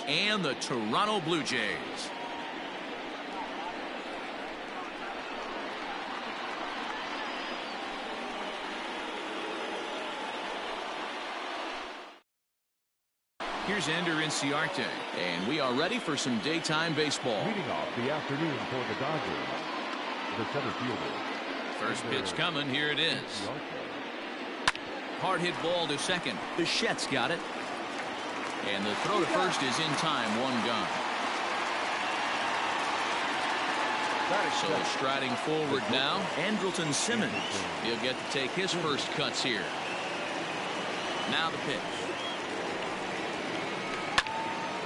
and the Toronto Blue Jays. Here's Ender Inciarte, and we are ready for some daytime baseball. Leading off the afternoon for the Dodgers, the center fielder. First pitch coming. Here it is. Hard hit ball to second. Bichette's got it. And the throw to first is in time. One gone. So striding forward now, Andrelton Simmons. He'll get to take his first cuts here. Now the pitch.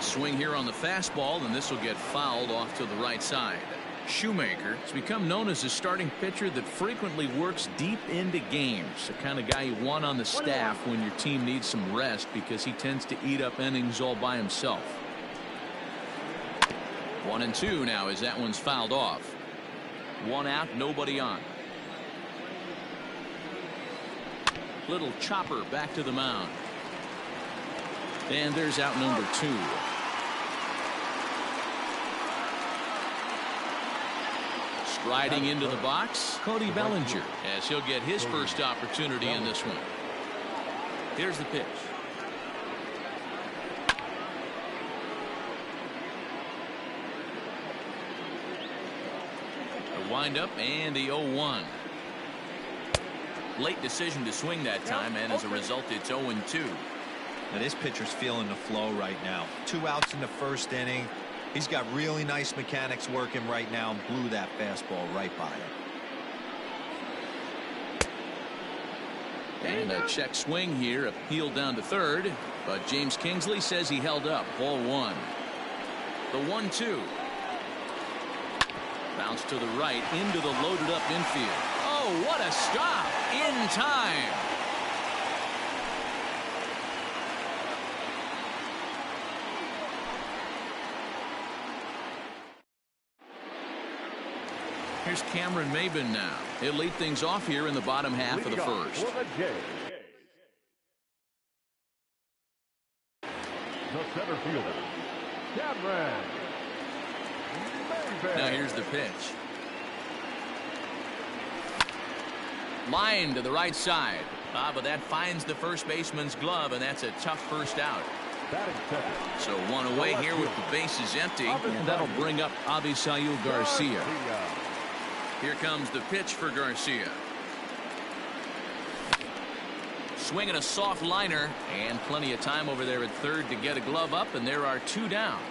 Swing here on the fastball, and this will get fouled off to the right side. Shoemaker has become known as a starting pitcher that frequently works deep into games. The kind of guy you want on the staff when your team needs some rest, because he tends to eat up innings all by himself. 1-2 now as that one's fouled off. One out, nobody on. Little chopper back to the mound. And there's out number 2. Riding into the box, Cody Bellinger, as he'll get his first opportunity in this one. Here's the pitch. The windup and the 0-1. Late decision to swing that time, and as a result, it's 0-2. Now this pitcher's feeling the flow right now. 2 outs in the first inning. He's got really nice mechanics working right now and blew that fastball right by him. And a check swing here, appealed down to third, but James Kingsley says he held up. Ball 1. The 1-2. Bounce to the right into the loaded up infield. Oh, what a stop in time. Here's Cameron Maybin now. He'll lead things off here in the bottom half of the first. The center fielder, Cameron Maybin. Now here's the pitch. Line to the right side. But that finds the first baseman's glove, and that's a tough first out. So one away here with the bases empty, and that'll bring up Avisail Garcia. Here comes the pitch for Garcia. Swinging a soft liner, and plenty of time over there at third to get a glove up, and there are 2 down.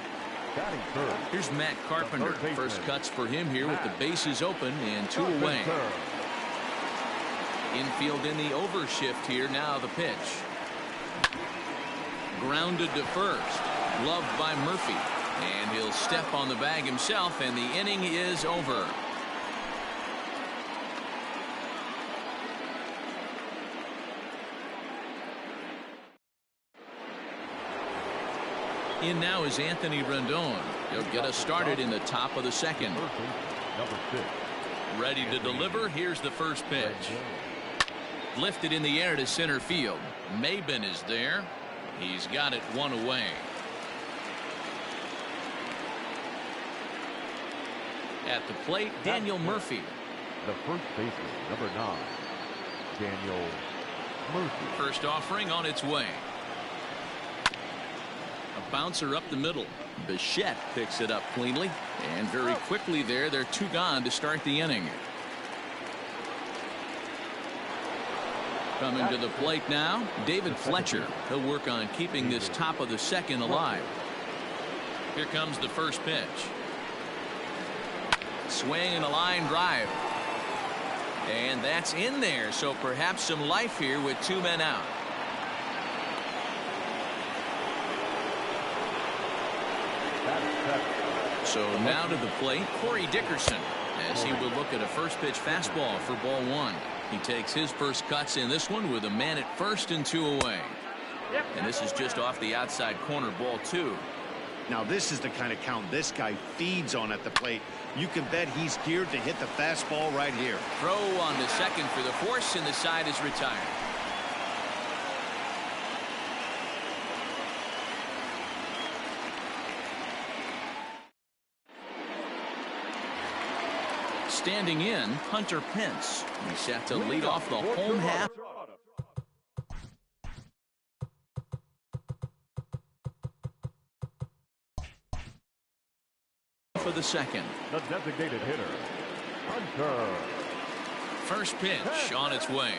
Here's Matt Carpenter. First cuts for him here with the bases open and 2 away. Infield in the overshift here. Now the pitch. Grounded to first. Gloved by Murphy. And he'll step on the bag himself, and the inning is over. In now is Anthony Rendon. He'll get us started in the top of the second. Ready to deliver. Here's the first pitch. Lifted in the air to center field. Maybin is there. He's got it 1 away. At the plate, Daniel Murphy. The first baseman, number 9, Daniel Murphy. First offering on its way. A bouncer up the middle. Bichette picks it up cleanly, and very quickly there, they're 2 gone to start the inning. Coming to the plate now, David Fletcher. He'll work on keeping this top of the second alive. Here comes the first pitch. Swing and a line drive. And that's in there, so perhaps some life here with 2 men out. So now to the plate, Corey Dickerson, as he will look at a first pitch fastball for ball 1. He takes his first cuts in this one with a man at first and 2 away. And this is just off the outside corner, ball 2. Now this is the kind of count this guy feeds on at the plate. You can bet he's geared to hit the fastball right here. Throw on the second for the force, and the side is retired. Standing in, Hunter Pence. He's set to lead off the home half. For the second. The designated hitter, Hunter. First pitch on its way.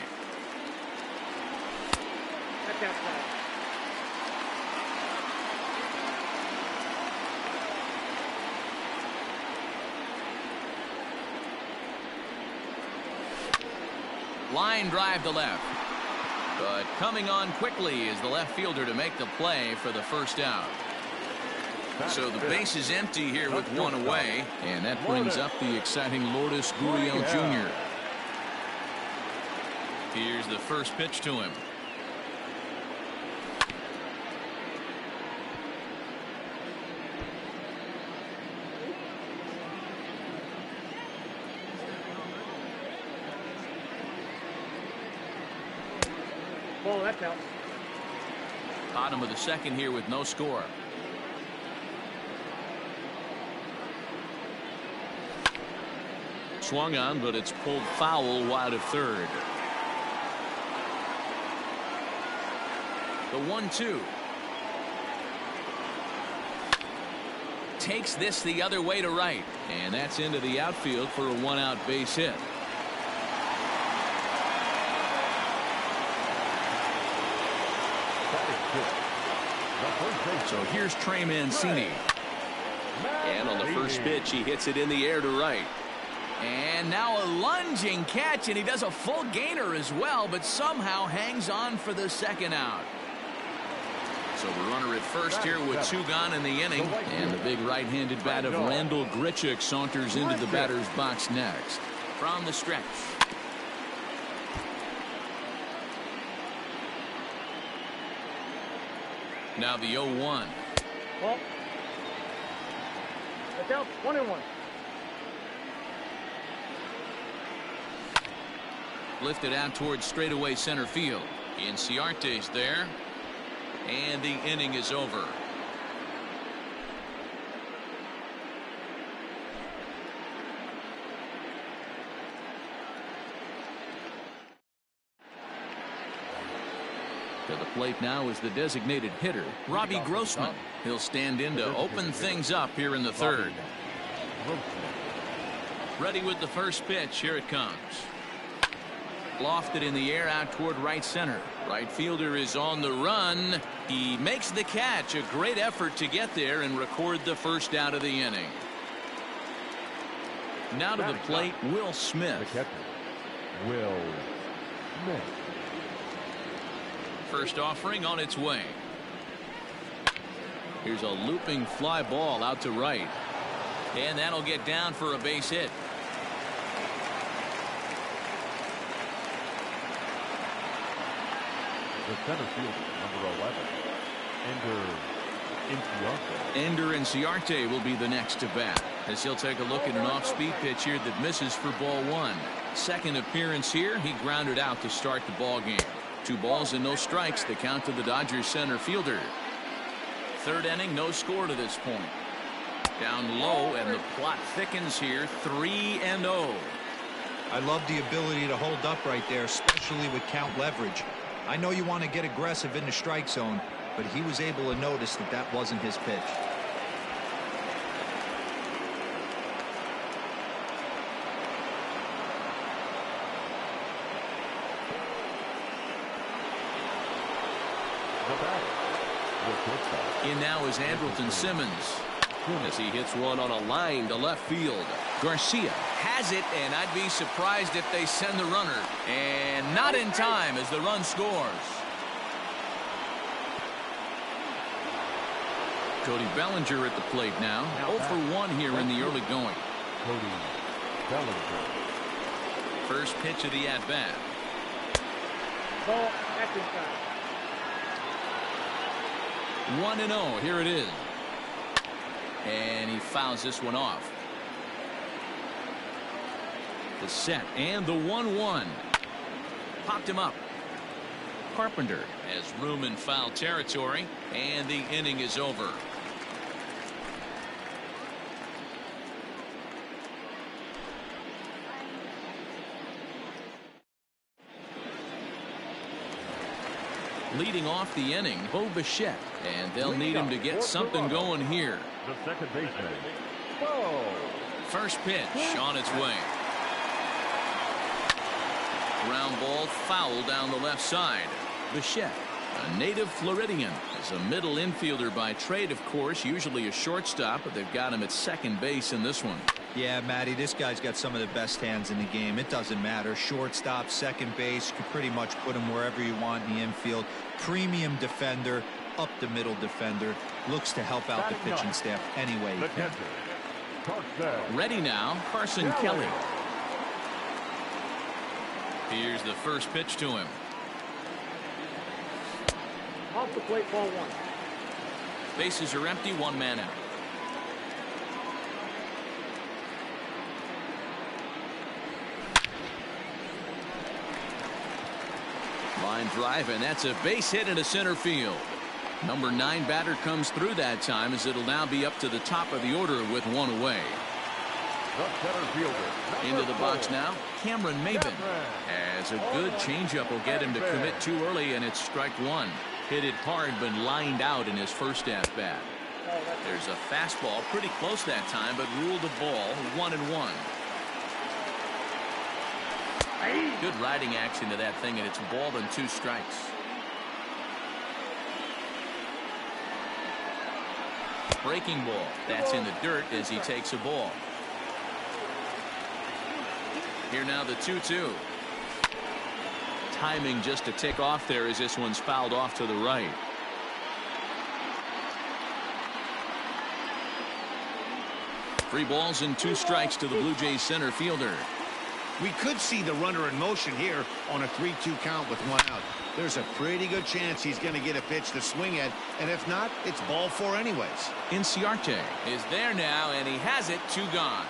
Line drive to left. But coming on quickly is the left fielder to make the play for the first out. So the base is empty here with one away, and that brings up the exciting Lourdes Gurriel Jr. Here's the first pitch to him. Ball, that's out. Bottom of the second here with no score. Swung on, but it's pulled foul wide of third. The 1-2. Takes this the other way to right. And that's into the outfield for a one-out base hit. So here's Trey Mancini. And on the first pitch, he hits it in the air to right. And now a lunging catch, and he does a full gainer as well, but somehow hangs on for the second out. So the runner at first here with two gone in the inning, and the big right-handed bat of Randall Grichuk saunters into the batter's box next. From the stretch. Now the 0-1. Ball. That's out. 1-1. Lifted out towards straightaway center field. Inciarte's there. And the inning is over. To the plate now is the designated hitter, Robbie Grossman. He'll stand in to open things up here in the third. Ready with the first pitch. Here it comes. Lofted in the air out toward right center. Right fielder is on the run. He makes the catch. A great effort to get there and record the first out of the inning. Now to the plate, Will Smith. The catcher, Will Smith. First offering on its way. Here's a looping fly ball out to right. And that'll get down for a base hit. The center fielder, number 11, Ender Inciarte will be the next to bat, as he'll take a look at an off-speed pitch here that misses for ball one. Second appearance here, he grounded out to start the ball game. 2 balls and no strikes, the count to the Dodgers center fielder. Third inning, no score to this point. Down low, and the plot thickens here, 3-0. I love the ability to hold up right there, especially with count leverage. I know you want to get aggressive in the strike zone, but he was able to notice that that wasn't his pitch. In now is Andrelton Simmons, as he hits one on a line to left field. Garcia has it, and I'd be surprised if they send the runner. And not in time as the run scores. Cody Bellinger at the plate now. 0 for 1 here in the early going. Cody Bellinger. First pitch of the at-bat. Ball, that's inside. 1-0. Here it is. And he fouls this one off. The set and the 1-1. Popped him up. Carpenter has room in foul territory, and the inning is over. Leading off the inning, Bo Bichette, and they'll need him to get something going here. The second baseman, Bo. First pitch on its way. Ground ball foul down the left side. Bichette, a native Floridian, is a middle infielder by trade, of course, usually a shortstop, but they've got him at second base in this one. Yeah, Matty, this guy's got some of the best hands in the game. It doesn't matter. Shortstop, second base, you can pretty much put him wherever you want in the infield. Premium defender, up the middle defender. Looks to help out the pitching staff any way he can. Ready now, Carson Kelly. Here's the first pitch to him. Off the plate, ball one. Bases are empty, one man out. Line drive, and that's a base hit into center field. Number 9 batter comes through that time, as it'll now be up to the top of the order with one away. The center fielder, Into the box now, Cameron Maben. As a good changeup will get him to commit too early, and it's strike one. Hit it hard, but lined out in his first at-bat. There's a fastball pretty close that time, but ruled a ball, 1-1. Good riding action to that thing, and it's ball and 2 strikes. Breaking ball. That's in the dirt as he takes a ball. Here now the 2-2. Timing just to tick off there as this one's fouled off to the right. Three balls and 2 strikes to the Blue Jays center fielder. We could see the runner in motion here on a 3-2 count with 1 out. There's a pretty good chance he's going to get a pitch to swing at, and if not, it's ball 4 anyways. Inciarte is there now, and he has it, 2 gone.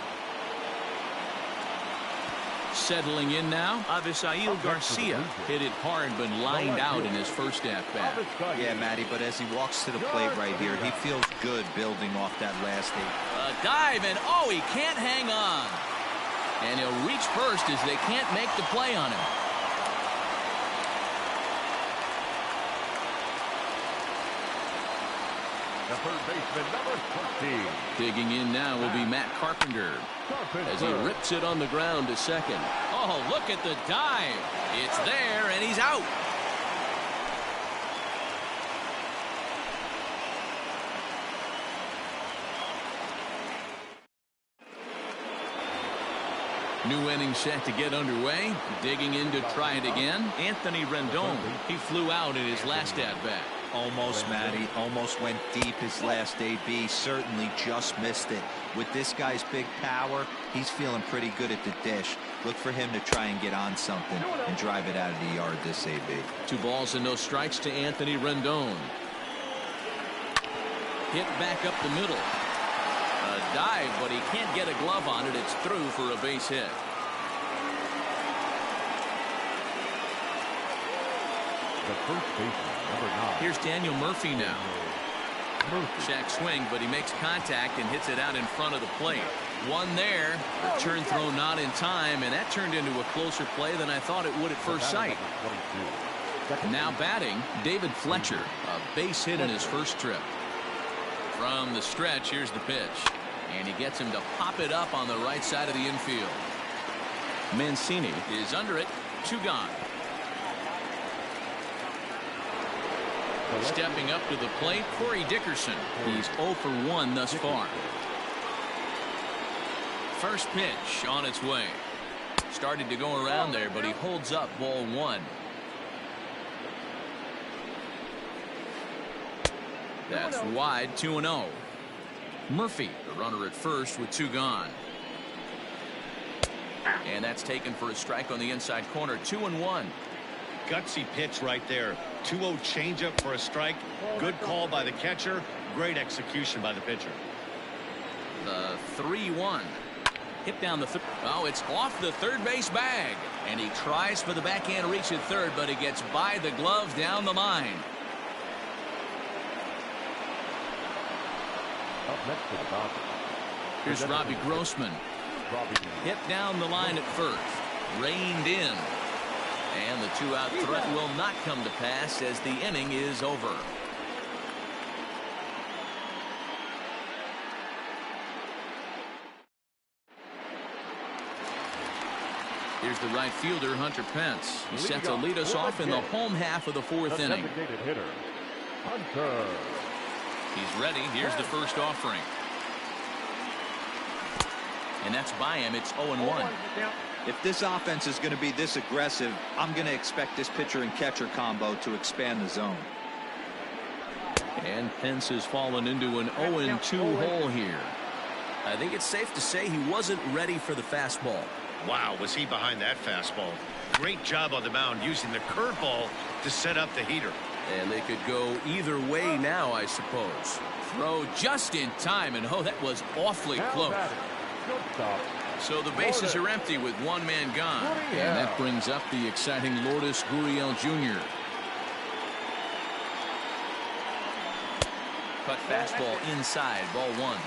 Settling in now, Avisail Garcia hit it hard but lined out in his first at-bat. Yeah, Matty, but as he walks to the plate right here, he feels good building off that last hit. A dive, and oh, he can't hang on. And he'll reach first as they can't make the play on him. The third baseman, number 13. Digging in now will be Matt Carpenter as he rips it on the ground to second. Oh, look at the dive. It's there, and he's out. New inning set to get underway. Digging in to try it again, Anthony Rendon. He flew out in his last at-bat. Almost, Matty. Almost went deep his last AB. Certainly just missed it. With this guy's big power, he's feeling pretty good at the dish. Look for him to try and get on something and drive it out of the yard this AB. 2 balls and no strikes to Anthony Rendon. Hit back up the middle. A dive, but he can't get a glove on it. It's through for a base hit. The first baseman, number 9. Here's Daniel Murphy now. Shack swing, but he makes contact and hits it out in front of the plate. One there. Return throw not in time, and that turned into a closer play than I thought it would at first sight. Now batting, David Fletcher. A base hit in his first trip. From the stretch, here's the pitch. And he gets him to pop it up on the right side of the infield. Mancini is under it. 2 gone. Stepping up to the plate, Corey Dickerson. He's 0 for 1 thus far. First pitch on its way. Started to go around there, but he holds up ball 1. That's wide, 2-0. Murphy, the runner at first with 2 gone. And that's taken for a strike on the inside corner, 2-1. Gutsy pitch right there. 2-0 changeup for a strike. Good call by the catcher. Great execution by the pitcher. The 3-1. Hit down the oh, it's off the third base bag. And he tries for the backhand reach at third, but he gets by the glove down the line. Up next to the Dodgers. Here's Robbie Grossman. Hit down the line at first. Reined in. And the two-out threat will not come to pass as the inning is over. Here's the right fielder, Hunter Pence. He's set to lead us off in the home half of the fourth inning. Designated hitter, Hunter. He's ready. Here's the first offering. And that's by him. It's 0-1. If this offense is going to be this aggressive, I'm going to expect this pitcher and catcher combo to expand the zone. And Pence has fallen into an 0-2 hole here. I think it's safe to say he wasn't ready for the fastball. Wow, was he behind that fastball. Great job on the mound using the curveball to set up the heater. And they could go either way now, I suppose. Throw just in time, and oh, that was awfully close. So the bases are empty with one man gone. And that brings up the exciting Lourdes Gurriel Jr. Cut fastball inside, ball one.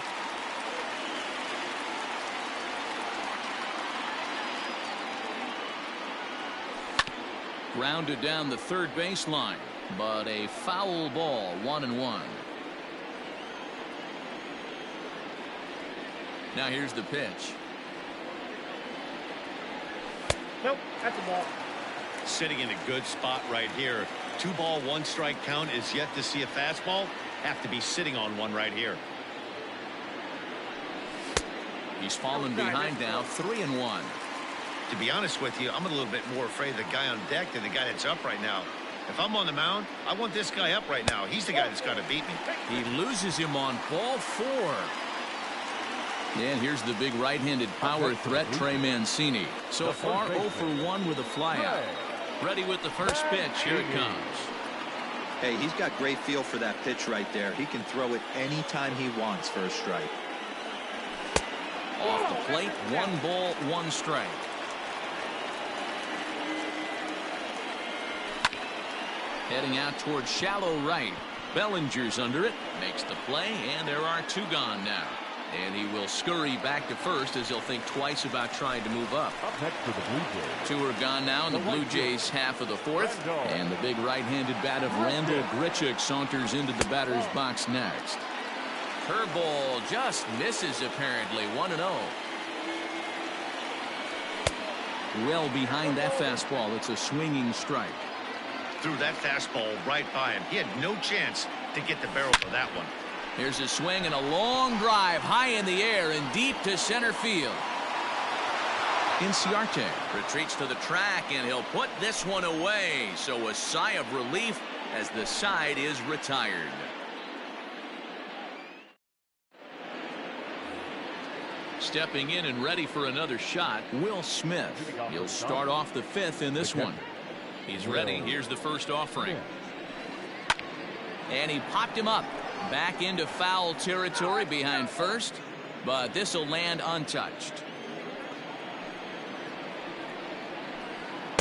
Grounded down the third baseline, but a foul ball, 1-1. Now here's the pitch. Nope, that's a ball. Sitting in a good spot right here. 2-ball, 1-strike count is yet to see a fastball. Have to be sitting on one right here. He's fallen behind now, 3-1. To be honest with you, I'm a little bit more afraid of the guy on deck than the guy that's up right now. If I'm on the mound, I want this guy up right now. He's the guy that's got to beat me. He loses him on ball 4. And here's the big right-handed power threat, Trey Mancini. So far, 0 for 1 with a flyout. Ready with the first pitch. Here it comes. Hey, he's got great feel for that pitch right there. He can throw it anytime he wants for a strike. Off the plate, 1 ball, 1 strike. Heading out towards shallow right. Bellinger's under it, makes the play, and there are 2 gone now. And he will scurry back to first as he'll think twice about trying to move up. Up next for the Blue Jays. 2 are gone now in the Blue Jays half of the fourth. And the big right-handed bat of Randall Grichuk saunters into the batter's box next. Curveball just misses apparently, 1-0. Well behind that fastball. It's a swinging strike. Threw that fastball right by him. He had no chance to get the barrel of that one. Here's a swing and a long drive high in the air and deep to center field. Inciarte retreats to the track, and he'll put this one away. So a sigh of relief as the side is retired. Stepping in and ready for another shot, Will Smith. He'll start off the 5th in this one. He's ready. Here's the first offering. And he popped him up. Back into foul territory behind first. But this will land untouched.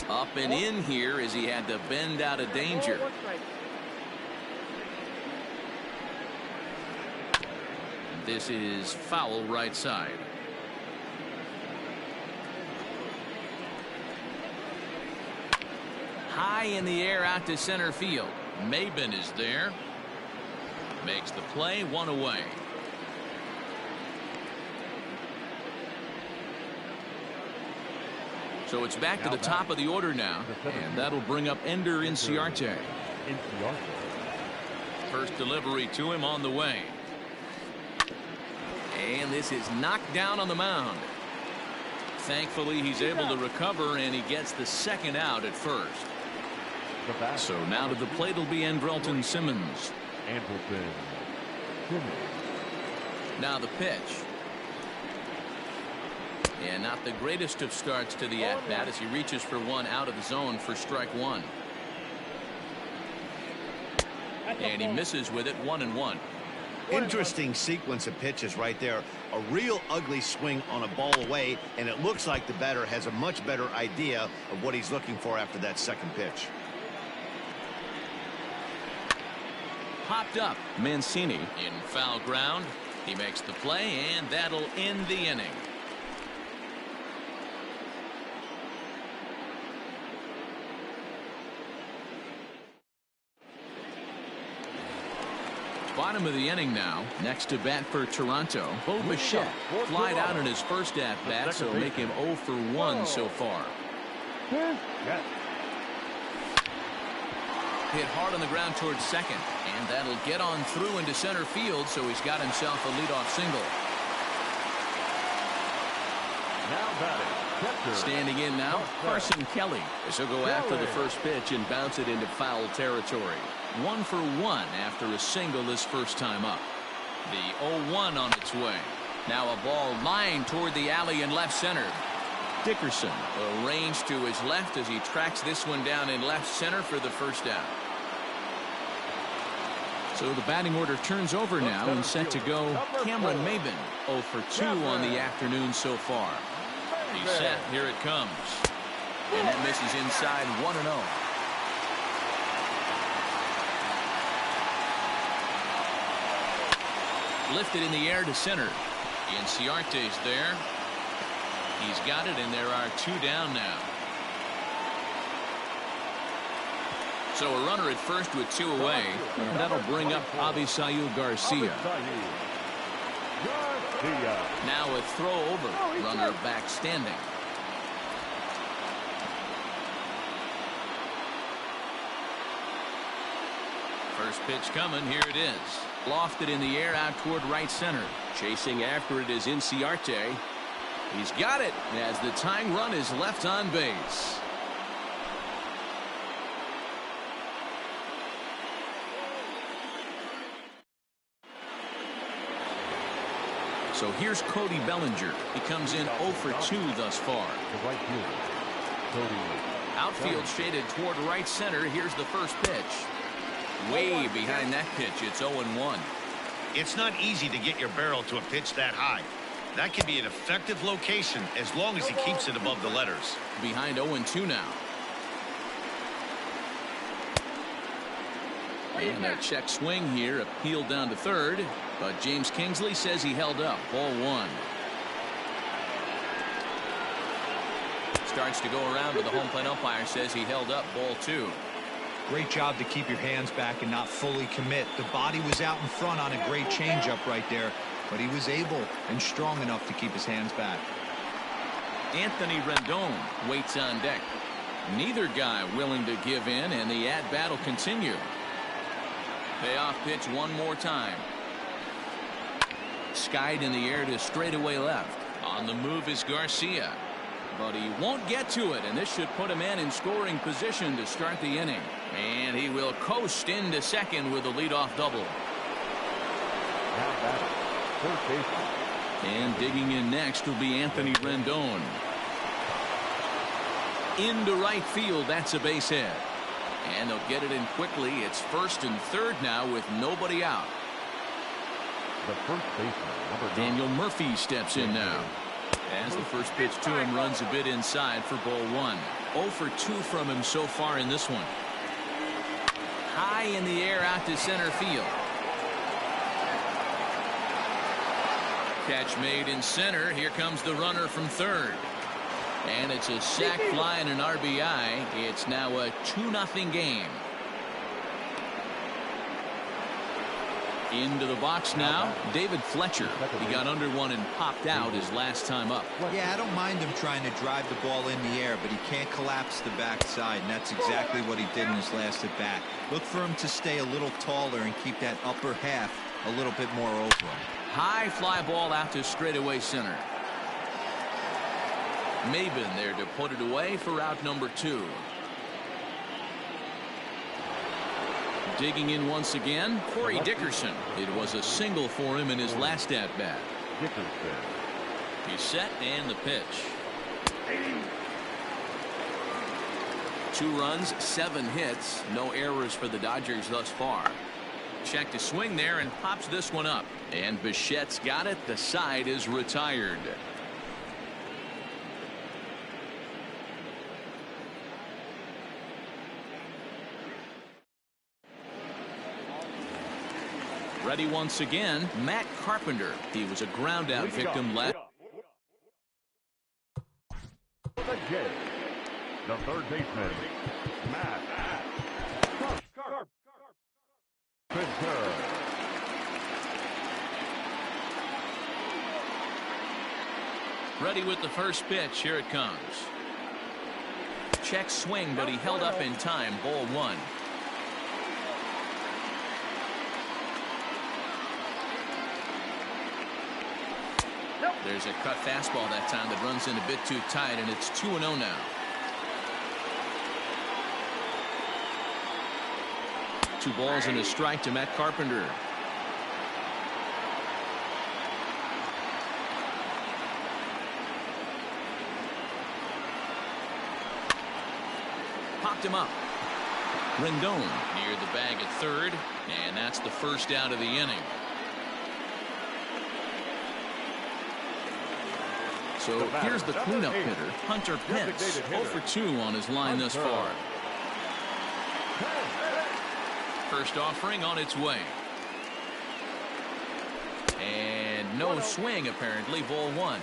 Up and in here as he had to bend out of danger. This is foul right side. High in the air out to center field. Maben is there. Makes the play, 1 away. So it's back to the top of the order now. And that'll bring up Ender Inciarte. First delivery to him on the way. And this is knocked down on the mound. Thankfully, he's able to recover, and he gets the second out at first. So now to the plate will be Andrelton Simmons. Now the pitch. And not the greatest of starts to the at-bat as he reaches for one out of the zone for strike 1. And he misses with it, 1-1. Interesting sequence of pitches right there. A real ugly swing on a ball away, and it looks like the batter has a much better idea of what he's looking for after that second pitch. Popped up. Mancini in foul ground. He makes the play, and that'll end the inning. Bottom of the inning now. Next to bat for Toronto, Bo Bichette flied out in his first at bat, so make him 0 for 1 so far. Hit hard on the ground towards second, and that'll get on through into center field, so he's got himself a leadoff single. Now batting, catcher. Standing in now, Carson Kelly. This will go after the first pitch and bounce it into foul territory. 1 for 1 after a single his first time up. The 0-1 on its way. Now a ball lined toward the alley in left center. Dickerson arranged to his left as he tracks this one down in left center for the first out. So the batting order turns over now, and set to go Cameron Maben, 0 for 2 on the afternoon so far. He's set. Here it comes. And that misses inside 1-0. Lifted in the air to center. Inciarte's there. He's got it, and there are 2 down now. So a runner at first with 2 away, and that'll bring up Avisail Garcia. Now a throw over, runner back standing. First pitch coming, here it is. Lofted in the air out toward right center. Chasing after it is Inciarte. He's got it as the tying run is left on base. So here's Cody Bellinger. He comes in 0 for 2 thus far. The right fielder, Cody. Outfield shaded toward right center. Here's the first pitch. Way behind that pitch. It's 0-1. It's not easy to get your barrel to a pitch that high. That can be an effective location as long as he keeps it above the letters. Behind 0-2 now. And a check swing here, appealed down to third, but James Kingsley says he held up. Ball 1. Starts to go around, but the home plate umpire says he held up. Ball 2. Great job to keep your hands back and not fully commit. The body was out in front on a great changeup right there, but he was able and strong enough to keep his hands back. Anthony Rendon waits on deck. Neither guy willing to give in, and the at-bat will continue. Payoff pitch one more time. Skied in the air to straightaway left. On the move is Garcia, but he won't get to it, and this should put him in scoring position to start the inning. And he will coast into second with a leadoff double. Now batting, first baseman. And digging in next will be Anthony Rendon. Into right field, that's a base hit. And they'll get it in quickly. It's first and third now with nobody out. The first baseman, number 9. Daniel Murphy steps in now. As the first pitch to him runs a bit inside for ball 1. 0 for 2 from him so far in this one. High in the air out to center field. Catch made in center. Here comes the runner from third. And it's a sac fly and an RBI. It's now a 2-0 game. Into the box now, David Fletcher. He got under one and popped out his last time up. Yeah, I don't mind him trying to drive the ball in the air, but he can't collapse the backside, and that's exactly what he did in his last at bat. Look for him to stay a little taller and keep that upper half a little bit more over him. High fly ball out to straightaway center. Maben there to put it away for out number 2. Digging in once again, Corey Dickerson. It was a single for him in his last at-bat. Dickerson. He's set, and the pitch. 2 runs, 7 hits, no errors for the Dodgers thus far. Check to swing there and pops this one up. And Bichette's got it. The side is retired. Ready once again, Matt Carpenter. He was a ground out victim last. The third baseman, Matt Carpenter. Ready with the first pitch. Here it comes. Check swing, but he held up in time. Ball one. There's a cut fastball that time that runs in a bit too tight, and it's 2-0 now. 2 balls and a strike to Matt Carpenter. Popped him up. Rendon near the bag at third, and that's the first out of the inning. So here's the cleanup hitter, Hunter Pence, 0 for 2 on his line thus far. First offering on its way. And no swing, apparently. Ball one.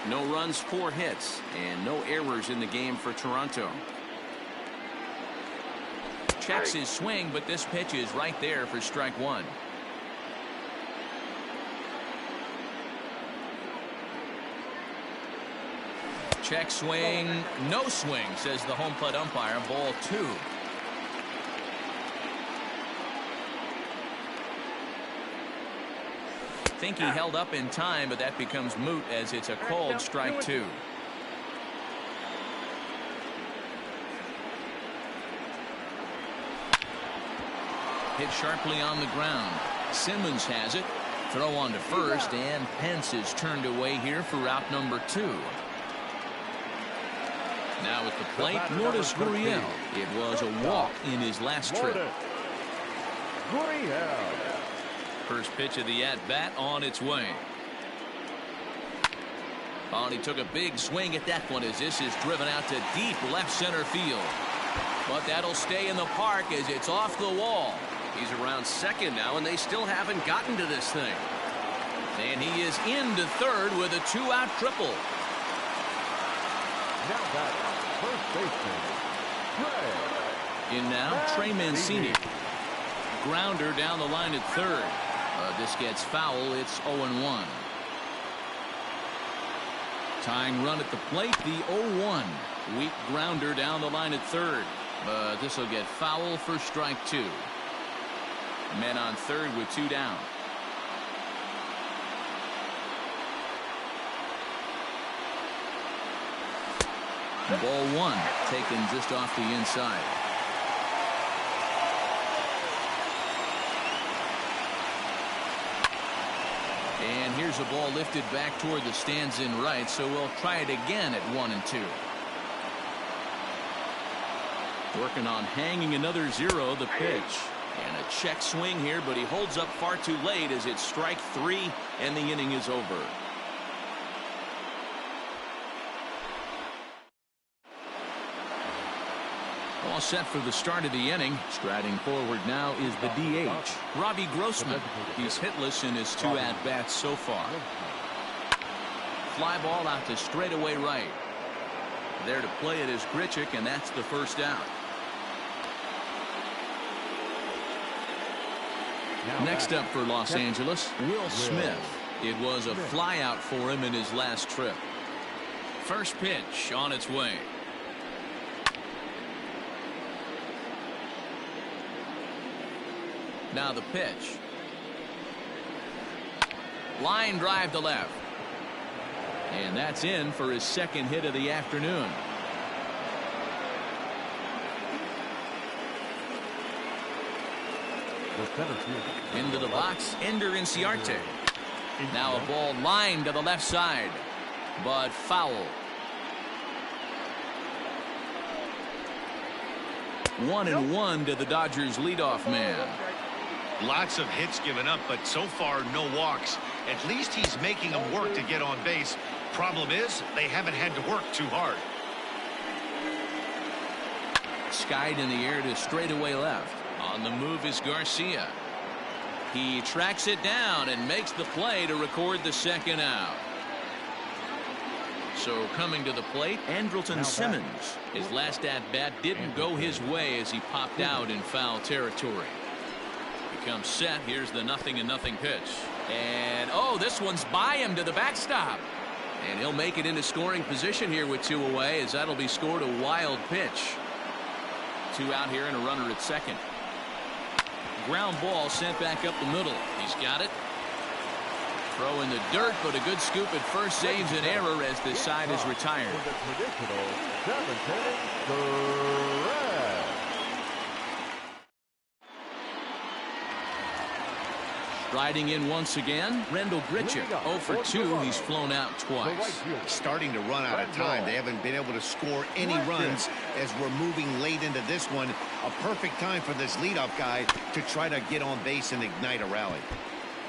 No runs, 4 hits, and no errors in the game for Toronto. Checks his swing, but this pitch is right there for strike one. Check swing, no swing, says the home plate umpire. Ball 2. Think he held up in time, but that becomes moot as it's a called strike 2. Hit sharply on the ground. Simmons has it. Throw on to first, and Pence is turned away here for out number 2. Now at the plate, Lourdes Gurriel. It was a walk in his last trip. First pitch of the at-bat on its way. Oh, and he took a big swing at that one as this is driven out to deep left center field. But that'll stay in the park as it's off the wall. He's around second now, and they still haven't gotten to this thing. And he is into third with a 2-out triple. Now back, first baseman, Trey. In now, Trey Mancini. Grounder down the line at third. This gets foul. It's 0-1. Tying run at the plate, the 0-1. Weak grounder down the line at third. This will get foul for strike 2. Men on third with 2 down. Ball 1 taken just off the inside. And here's a ball lifted back toward the stands in right, so we'll try it again at 1-2. Working on hanging another 0, the pitch. And a check swing here, but he holds up far too late as it's strike 3 and the inning is over. All set for the start of the inning. Striding forward now is the DH, Robbie Grossman. He's hitless in his 2 at-bats so far. Fly ball out to straightaway right. There to play it is Grichuk, and that's the first out. Next up for Los Angeles, Will Smith. It was a flyout for him in his last trip. First pitch on its way. Now the pitch. Line drive to left. And that's in for his second hit of the afternoon. Into the box, Ender Inciarte. Now a ball lined to the left side, but foul. 1-1 to the Dodgers leadoff man. Lots of hits given up, but so far no walks. At least he's making them work to get on base. Problem is, they haven't had to work too hard. Skied in the air to straightaway left. On the move is Garcia. He tracks it down and makes the play to record the second out. So coming to the plate, Andrelton Simmons. His last at-bat didn't go his way as he popped out in foul territory. Becomes set. Here's the 0-0 pitch. And, oh, this one's by him to the backstop. And he'll make it into scoring position here with 2 away, as that'll be scored a wild pitch. 2 out here and a runner at second. Ground ball sent back up the middle. He's got it. Throw in the dirt, but a good scoop at first saves an error as this side is retired. Riding in once again, Rendell Grichuk. 0 for 2. He's flown out twice. Starting to run out of time. They haven't been able to score any runs as we're moving late into this one. A perfect time for this leadoff guy to try to get on base and ignite a rally.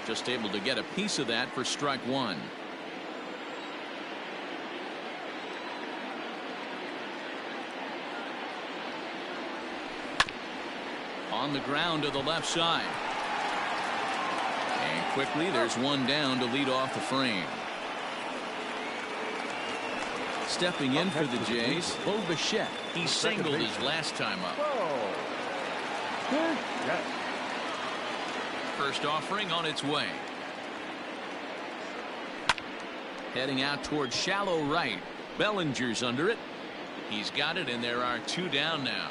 Just able to get a piece of that for strike 1. On the ground to the left side. And quickly there's one down to lead off the frame. Stepping in for the Jays, Bo Bichette. He singled his last time up. First offering on its way. Heading out towards shallow right. Bellinger's under it. He's got it, and there are 2 down now.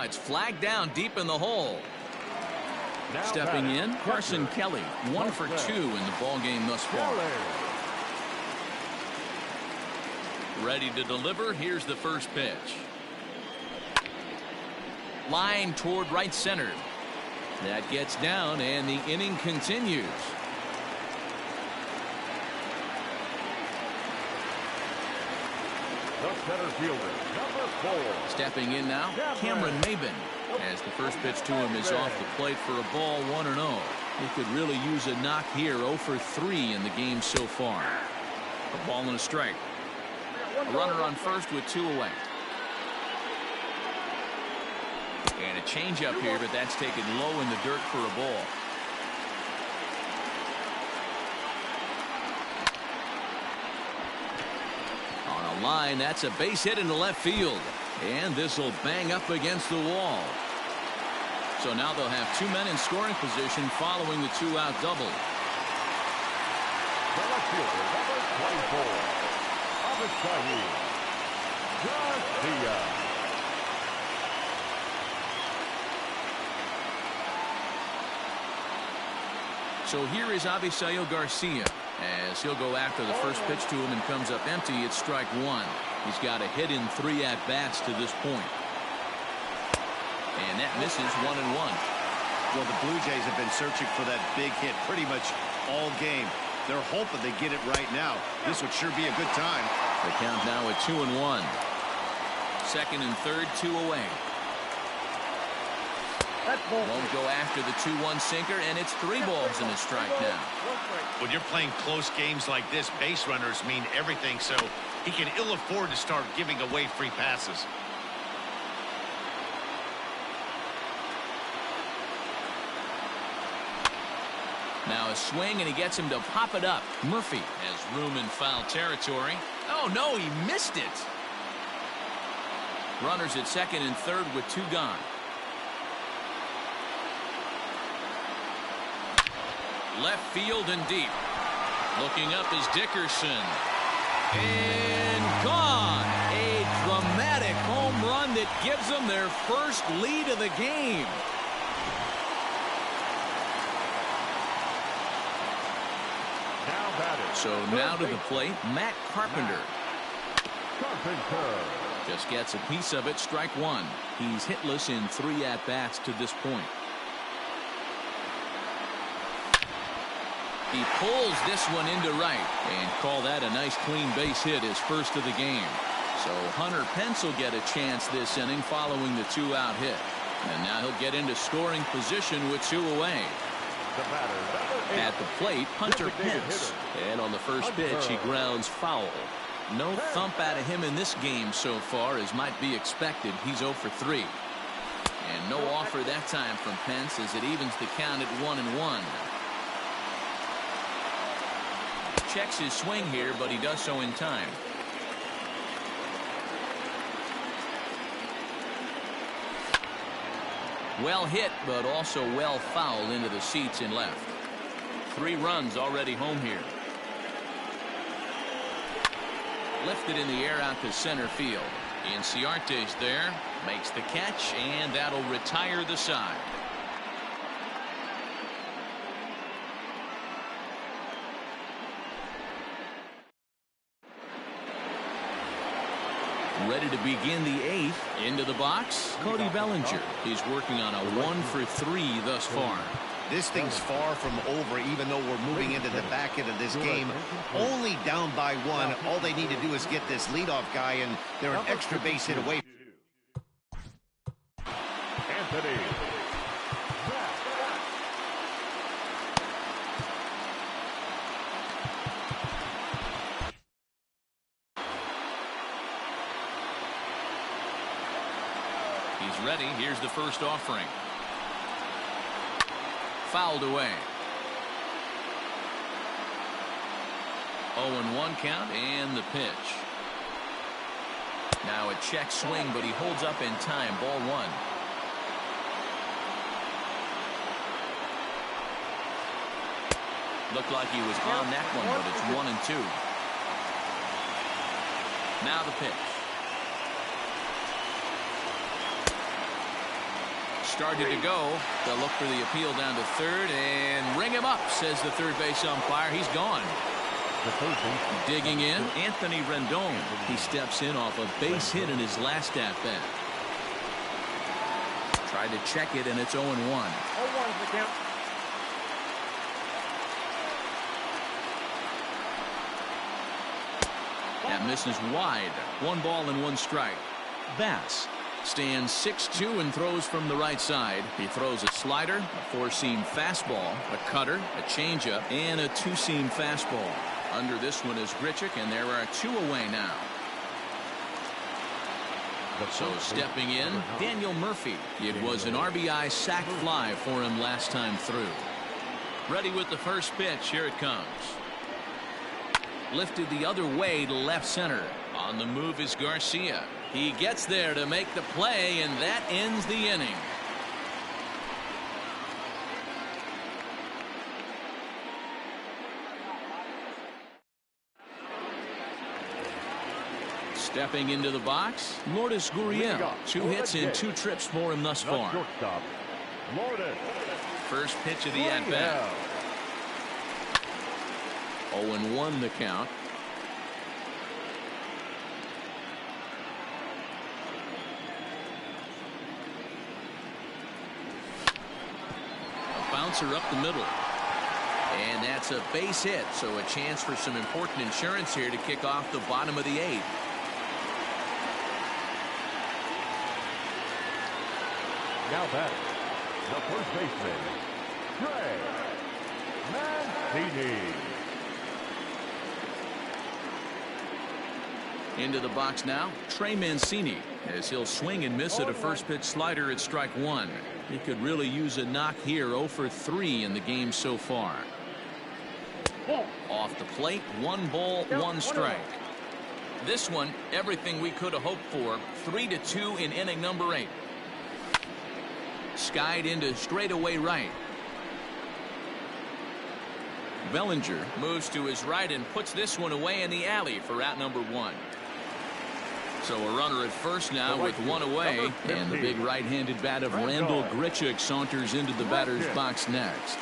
It's flagged down deep in the hole. Stepping in, Carson Kelly. 1 for 2 in the ball game thus far. Ready to deliver. Here's the first pitch. Line toward right center. That gets down, and the inning continues. The center fielder, number 4. Stepping in now, Cameron Maben. As the first pitch to him is off the plate for a ball, 1-0. He could really use a knock here. 0 for 3 in the game so far. A ball and a strike. A runner on first with 2 away. And a changeup here, but that's taken low in the dirt for a ball. On a line, that's a base hit into left field. And this will bang up against the wall. So now they'll have 2 men in scoring position following the 2-out double. The left fielder, number 24. Avisail Garcia. So here is Avisail Garcia as he'll go after the first pitch to him and comes up empty. It's strike 1. He's got a hit in 3 at-bats to this point. And that misses 1-1. Well, the Blue Jays have been searching for that big hit pretty much all game. They're hoping they get it right now. This would sure be a good time. The count now at 2-1. Second and third, 2 away. Won't go after the 2-1 sinker, and it's 3 balls and a strike now. When you're playing close games like this, base runners mean everything, so he can ill afford to start giving away free passes. Now a swing, and he gets him to pop it up. Murphy has room in foul territory. Oh, no, he missed it. Runners at second and third with 2 gone. Left field and deep. Looking up is Dickerson. And gone. A dramatic home run that gives them their first lead of the game. So now to the plate, Matt Carpenter. Just gets a piece of it, strike 1. He's hitless in 3 at-bats to this point. He pulls this one into right and call that a nice clean base hit, his first of the game. So Hunter Pence will get a chance this inning following the 2-out hit. And now he'll get into scoring position with 2 away. At the plate, Hunter Pence. And on the first pitch, he grounds foul. No thump out of him in this game so far, as might be expected. He's 0 for 3. And no offer that time from Pence as it evens the count at 1-1. Checks his swing here, but he does so in time. Well hit, but also well fouled into the seats in left. 3 runs already home here. Lifted in the air out to center field. Inciarte's there, makes the catch, and that'll retire the side. Ready to begin the 8th. Into the box, Cody Bellinger. He's working on a 1-for-3 thus far. This thing's far from over, even though we're moving into the back end of this game. Only down by 1. All they need to do is get this leadoff guy, and they're an extra base hit away. Anthony. He's ready. Here's the first offering. Fouled away. 0-1 count and the pitch. Now a check swing, but he holds up in time. Ball 1. Looked like he was on that one, but it's 1-2. Now the pitch. Started to go. They'll look for the appeal down to third and ring him up, says the third base umpire. He's gone. Digging in, Anthony Rendon. He steps in off a base hit in his last at-bat. Tried to check it, and it's 0-1. 0-1 the count. That misses wide. 1 ball and 1 strike. Bass stands 6-2 and throws from the right side. He throws a slider, a 4-seam fastball, a cutter, a changeup, and a 2-seam fastball. Under this one is Grichuk, and there are 2 away now. So stepping in, Daniel Murphy. It was an RBI sac fly for him last time through. Ready with the first pitch. Here it comes. Lifted the other way to left center. On the move is Garcia. He gets there to make the play, and that ends the inning. Stepping into the box, Lourdes Gurriel. 2 hits and 2 trips for him thus far. First pitch of the at-bat. 0-1 the count. Bouncer up the middle. And that's a base hit, so a chance for some important insurance here to kick off the bottom of the 8th. Now batting, the first baseman, Trey Mancini. Into the box now, Trey Mancini, as he'll swing and miss at a first pitch slider at strike 1. He could really use a knock here. 0-for-3 in the game so far. Off the plate, 1 ball, 1 strike. This one, everything we could have hoped for. 3-2 in inning number 8. Skied into straightaway right. Bellinger moves to his right and puts this one away in the alley for out number 1. So a runner at first now with 1 away, and the big right-handed bat of Randall Grichuk saunters into the batter's box next.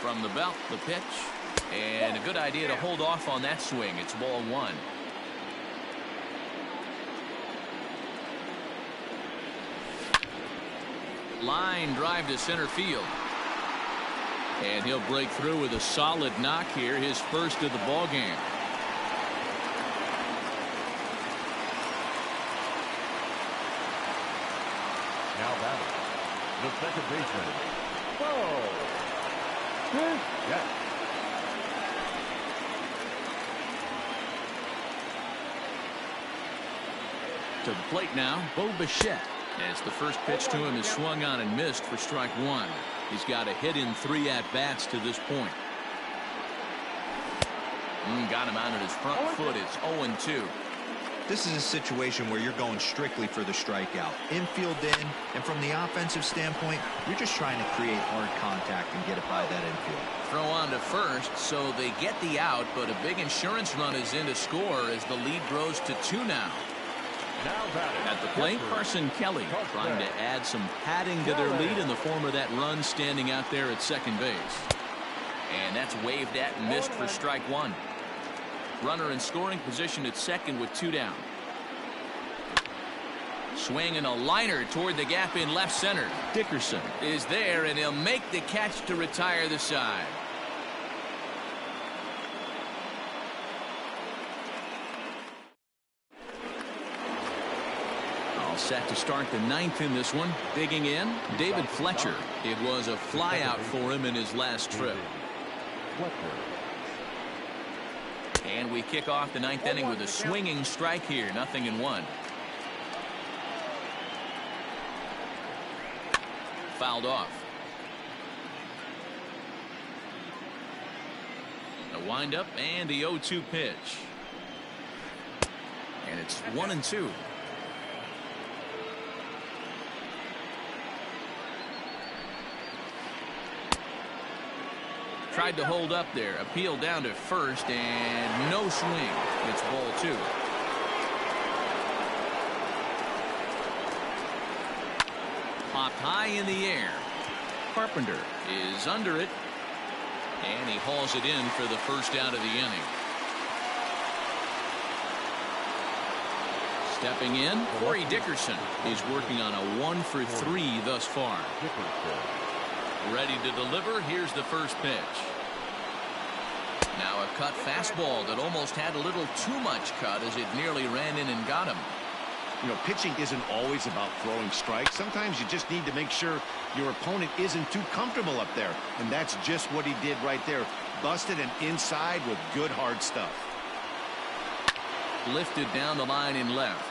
From the belt, the pitch, and a good idea to hold off on that swing. It's ball 1. Line drive to center field. And he'll break through with a solid knock here, his first of the ball game. Now batting, the second baseman, yes. To the plate now, Bo Bichette. As the first pitch to him is swung on and missed for strike 1. He's got a hit in 3 at-bats to this point. Got him out at his front foot. It's 0-2. This is a situation where you're going strictly for the strikeout. Infield in, and from the offensive standpoint, you're just trying to create hard contact and get it by that infield. Throw on to first, so they get the out, but a big insurance run is in to score as the lead grows to 2 now. At the plate, Carson Kelly trying to add some padding to their lead in the form of that run standing out there at second base. And that's waved at and missed for strike one. Runner in scoring position at second with 2 down. Swing and a liner toward the gap in left center. Dickerson is there, and he'll make the catch to retire the side. All set to start the 9th in this one. Digging in, David Fletcher. It was a fly out for him in his last trip. And we kick off the 9th inning with a swinging strike here. 0-1. Fouled off. A windup and the 0-2 pitch. And it's 1-2. Tried to hold up there. Appeal down to first and no swing. It's ball 2. Popped high in the air. Carpenter is under it, and he hauls it in for the first out of the inning. Stepping in, Corey Dickerson is working on a 1 for 3 thus far. Ready to deliver. Here's the first pitch. Now a cut fastball that almost had a little too much cut as it nearly ran in and got him. You know, pitching isn't always about throwing strikes. Sometimes you just need to make sure your opponent isn't too comfortable up there. And that's just what he did right there. Busted and inside with good hard stuff. Lifted down the line in left.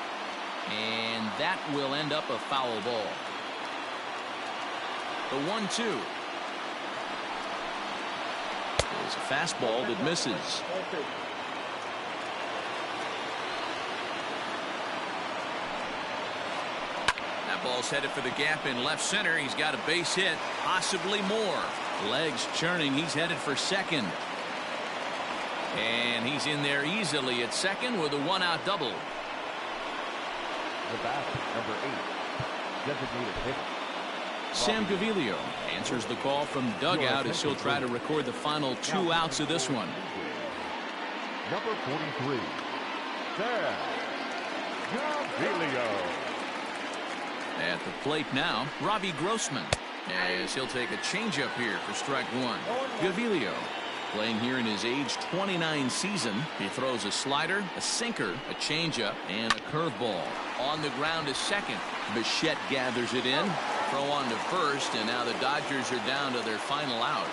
And that will end up a foul ball. The 1-2. It's a fastball that misses. That ball's headed for the gap in left center. He's got a base hit, possibly more. Legs churning. He's headed for second. And he's in there easily at second with a 1-out double. The bat, number 8, designated hitter. Sam Gaviglio answers the call from the dugout as he'll try to record the final 2 outs of this one. Number 43, Sam Gaviglio. At the plate now, Robbie Grossman, as he'll take a changeup here for strike one. Gaviglio playing here in his age 29 season. He throws a slider, a sinker, a changeup, and a curveball. On the ground is second. Bichette gathers it in. Throw on to first, and now the Dodgers are down to their final out.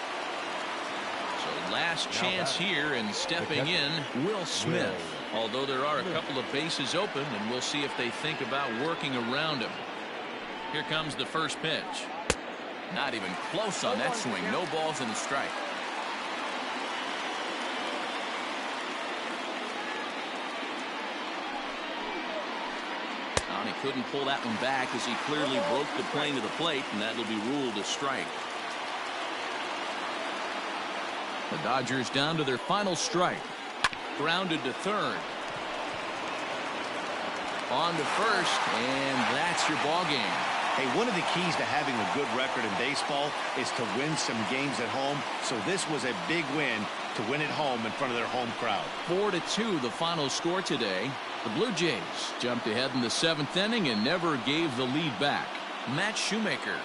So last chance here, and stepping in, Will Smith. Although there are a couple of bases open, and we'll see if they think about working around him. Here comes the first pitch. Not even close on that swing. No balls and a strike. He couldn't pull that one back as he clearly broke the plane of the plate, and that'll be ruled a strike. The Dodgers down to their final strike. Grounded to third. On to first, and that's your ball game. Hey, one of the keys to having a good record in baseball is to win some games at home. So this was a big win to win at home in front of their home crowd. 4-2 the final score today. The Blue Jays jumped ahead in the 7th inning and never gave the lead back. Matt Shoemaker